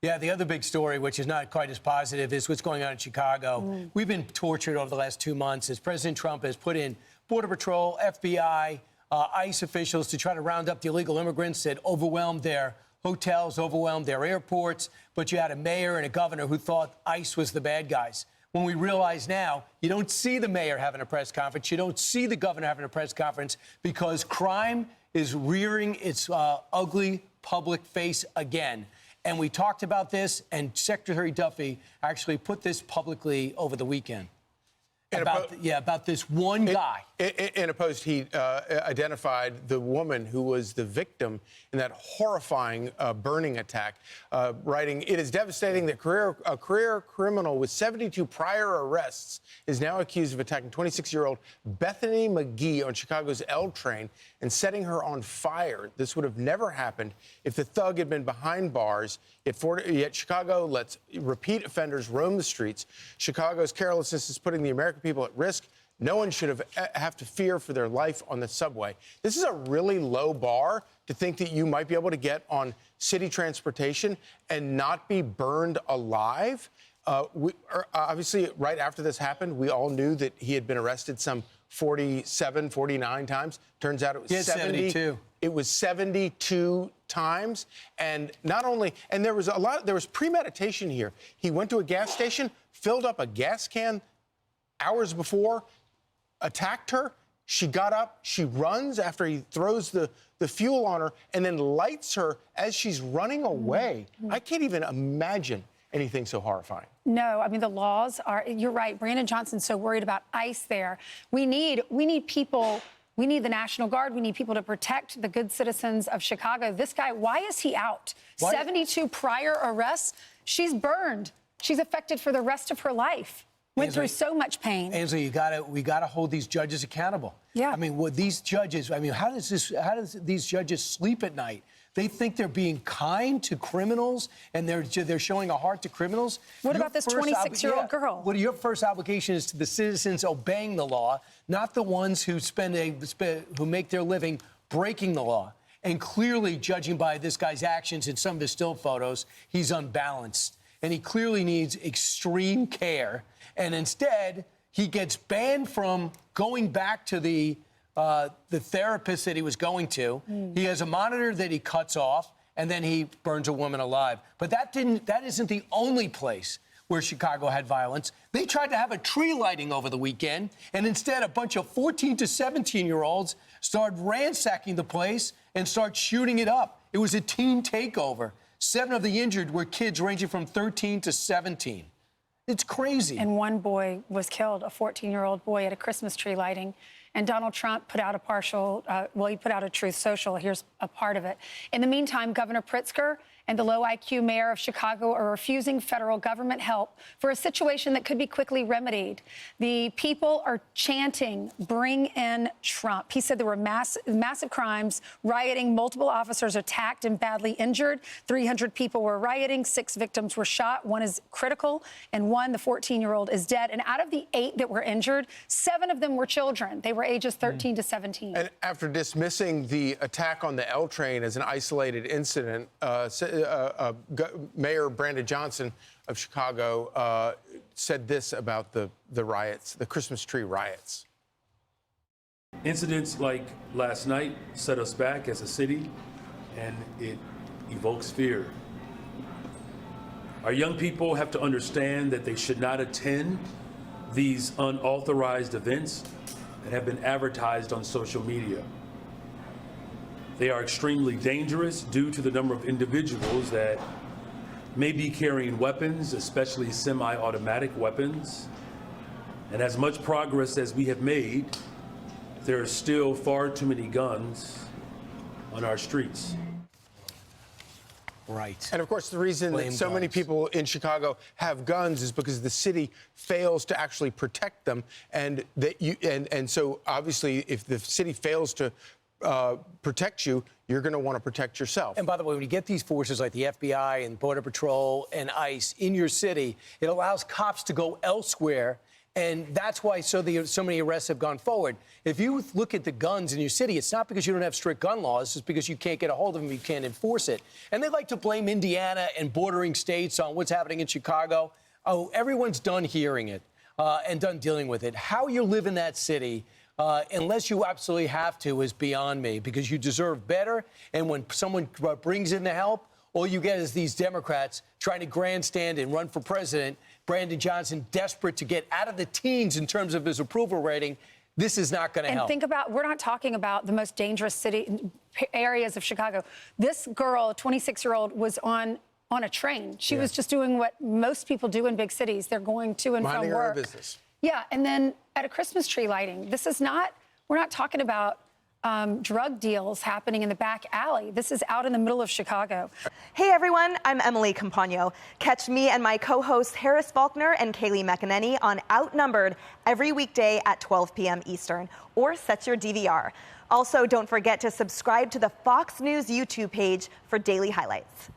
Yeah, the other big story, which is not quite as positive, is what's going on in Chicago. We've been tortured over the last 2 months as President Trump has put in Border Patrol, FBI, ICE officials to try to round up the illegal immigrants that overwhelmed their hotels, overwhelmed their airports. But you had a mayor and a governor who thought ICE was the bad guys. When we realize now, you don't see the mayor having a press conference, you don't see the governor having a press conference because crime is rearing its ugly public face again. And we talked about this, and Secretary Duffy actually put this publicly over the weekend. About this one guy. In a post, he identified the woman who was the victim in that horrifying burning attack, writing, "It is devastating that a career criminal with 72 prior arrests is now accused of attacking 26-year-old Bethany McGee on Chicago's L train and setting her on fire. This would have never happened if the thug had been behind bars. Yet Chicago lets repeat offenders roam the streets. Chicago's carelessness is putting the American people at risk. No one should have to fear for their life on the subway." This is a really low bar to think that you might be able to get on city transportation and not be burned alive. Obviously, right after this happened, we all knew that he had been arrested some 47, 49 times. Turns out it was 72. It was 72 times. And not only, and there was premeditation here. He went to a gas station, filled up a gas can hours before, attacked her. She got up, she runs after he throws the fuel on her, and then lights her as she's running away. I can't even imagine anything so horrifying. No, I mean, the laws are, you're right. Brandon Johnson's so worried about ICE there. We need people, we need the National Guard. We need people to protect the good citizens of Chicago. This guy, why is he out? 72 prior arrests. She's burned. She's affected for the rest of her life. Went through so much pain. Ainsley, we gotta hold these judges accountable. Yeah. I mean, these judges, how does these judges sleep at night? They think they're being kind to criminals and they're showing a heart to criminals. What about this 26-year-old girl? Well, your first obligation is to the citizens obeying the law, not the ones who who make their living breaking the law. And clearly, judging by this guy's actions in some of his still photos, he's unbalanced. And he clearly needs extreme care. And instead, he gets banned from going back to the therapist that he was going to. He has a monitor that he cuts off, and then he burns a woman alive. But that isn't the only place where Chicago had violence. They tried to have a tree lighting over the weekend, and instead a bunch of 14 to 17-year-olds started ransacking the place and started shooting it up. It was a teen takeover. 7 of the injured were kids ranging from 13 to 17. It's crazy. And one boy was killed, a 14-year-old boy at a Christmas tree lighting. And Donald Trump put out he put out a Truth Social. Here's a part of it. In the meantime, Governor Pritzker and the low IQ mayor of Chicago are refusing federal government help for a situation that could be quickly remedied. The people are chanting, "Bring in Trump." He said there were massive crimes, rioting, multiple officers attacked and badly injured. 300 people were rioting, 6 victims were shot. 1 is critical, and 1, the 14-year-old, is dead. And out of the 8 that were injured, 7 of them were children. They were ages 13 to 17. And after dismissing the attack on the L train as an isolated incident, Mayor Brandon Johnson of Chicago said this about the riots, the Christmas tree riots. Incidents like last night set us back as a city, and it evokes fear. Our young people have to understand that they should not attend these unauthorized events that have been advertised on social media. They are extremely dangerous due to the number of individuals that may be carrying weapons, especially semi-automatic weapons. And as much progress as we have made, there are still far too many guns on our streets. Right. And of course, the reason that so many people in Chicago have guns is because the city fails to actually protect them. And so obviously, if the city fails to protect you, you're going to want to protect yourself. And by the way, when you get these forces like the FBI and Border Patrol and ICE in your city, it allows cops to go elsewhere And that's why so many arrests have gone forward. If you look at the guns in your city, it's not because you don't have strict gun laws. It's because you can't get a hold of them. You can't enforce it. And they like to blame Indiana and bordering states on what's happening in Chicago. Oh, everyone's done hearing it and done dealing with it. How you live in that city, unless you absolutely have to, is beyond me, because you deserve better. And when someone brings in the help, all you get is these Democrats trying to grandstand and run for president. Brandon Johnson desperate to get out of the teens in terms of his approval rating. This is not going to help. And think about, we're not talking about the most dangerous areas of Chicago. This girl, a 26-year-old, was on a train. She was just doing what most people do in big cities. They're going to and Minding from work. her own business. Yeah, and then at a Christmas tree lighting. This is not, we're not talking about drug deals happening in the back alley. This is out in the middle of Chicago. Hey everyone, I'm Emily Campagno. Catch me and my co-hosts Harris Faulkner and Kaylee McEnany on Outnumbered every weekday at 12 p.m. Eastern, or set your DVR. Also, don't forget to subscribe to the Fox News YouTube page for daily highlights.